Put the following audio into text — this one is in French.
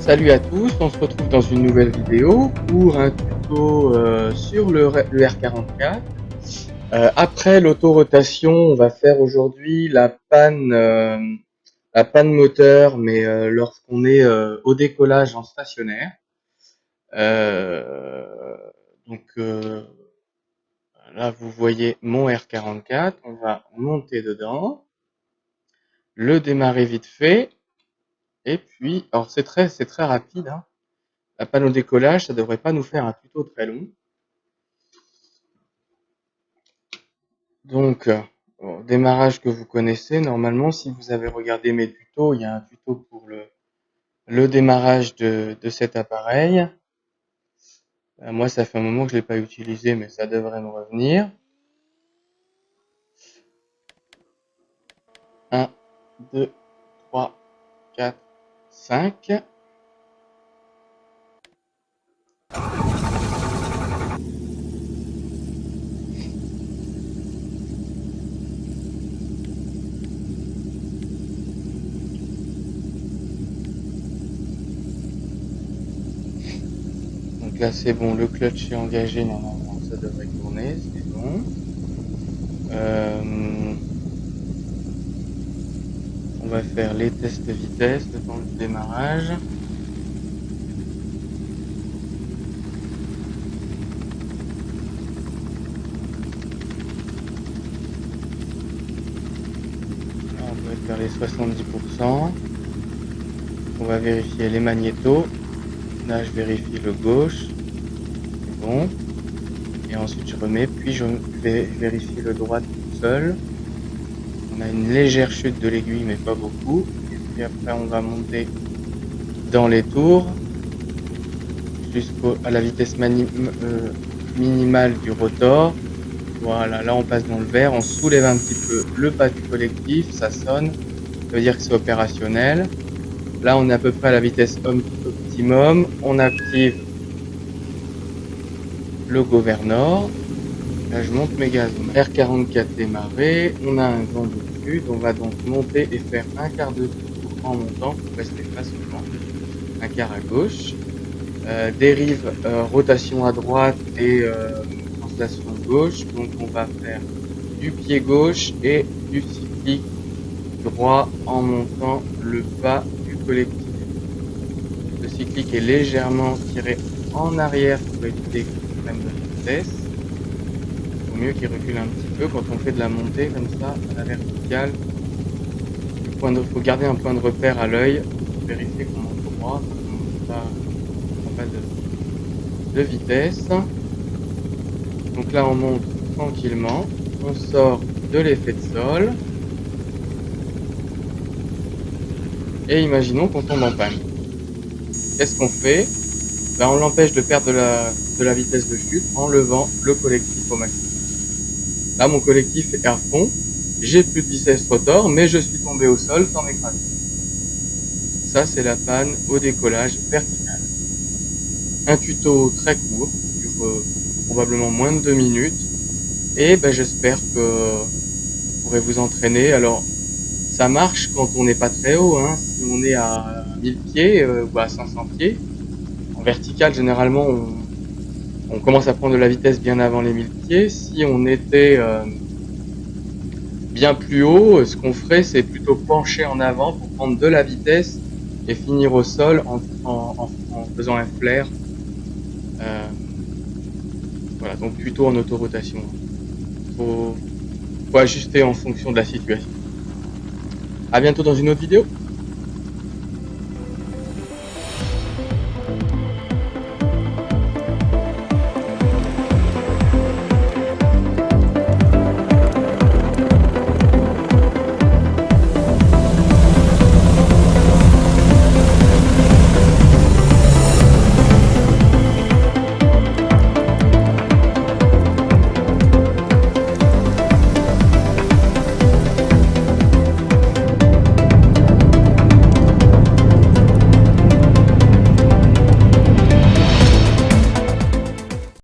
Salut à tous, on se retrouve dans une nouvelle vidéo pour un tuto sur le R44. Après l'autorotation, on va faire aujourd'hui la panne moteur, mais lorsqu'on est au décollage en stationnaire. Euh, donc là, vous voyez mon R44, on va monter dedans, le démarrer vite fait, et puis, alors c'est très rapide, hein. La panne au décollage, ça devrait pas nous faire un tuto très long. Donc, démarrage que vous connaissez. Normalement, si vous avez regardé mes tutos, il y a un tuto pour le démarrage de cet appareil. Moi, ça fait un moment que je l'ai pas utilisé, mais ça devrait me revenir. 1, 2, 3, 4, 5. Donc là, c'est bon, le clutch est engagé, normalement, ça devrait tourner, c'est bon. On va faire les tests de vitesse, le temps du démarrage. On doit être vers les 70%. On va vérifier les magnétos. Là, je vérifie le gauche. C'est bon. Et ensuite, je remets. Puis, je vérifie le droit tout seul. On a une légère chute de l'aiguille, mais pas beaucoup. Et puis après, on va monter dans les tours jusqu'à la vitesse minimale du rotor. Voilà, là, on passe dans le vert. On soulève un petit peu le pas du collectif. Ça sonne. Ça veut dire que c'est opérationnel. Là, on est à peu près à la vitesse optimum. On active le gouverneur. Là, je monte mes gaz. R44 démarré. On a un vent de sud. On va donc monter et faire un quart de tour en montant pour rester face au vent. Un quart à gauche. Dérive, rotation à droite et translation gauche. Donc, on va faire du pied gauche et du cyclique droit en montant le pas du collectif. Le cyclique est légèrement tiré en arrière pour éviter qu'il prenne de vitesse. Il vaut mieux qu'il recule un petit peu quand on fait de la montée comme ça à la verticale. Il faut garder un point de repère à l'œil pour vérifier qu'on monte droit, qu'on ne prend pas de vitesse. Donc là on monte tranquillement, on sort de l'effet de sol et imaginons qu'on tombe en panne. Qu'est-ce qu'on fait? On l'empêche de perdre de la vitesse de chute en levant le collectif au maximum. Là, mon collectif est à fond. J'ai plus de vitesse rotor, mais je suis tombé au sol sans m'écraser. Ça, c'est la panne au décollage vertical. Un tuto très court, qui dure probablement moins de 2 minutes. Et j'espère que vous pourrez vous entraîner. Alors, ça marche quand on n'est pas très haut. Hein. Si on est à 1000 pieds ou à 500 pieds, en vertical, généralement, on commence à prendre de la vitesse bien avant les 1000 pieds. Si on était bien plus haut, ce qu'on ferait, c'est plutôt pencher en avant pour prendre de la vitesse et finir au sol en faisant un flair. Voilà, donc plutôt en autorotation. Faut ajuster en fonction de la situation. À bientôt dans une autre vidéo.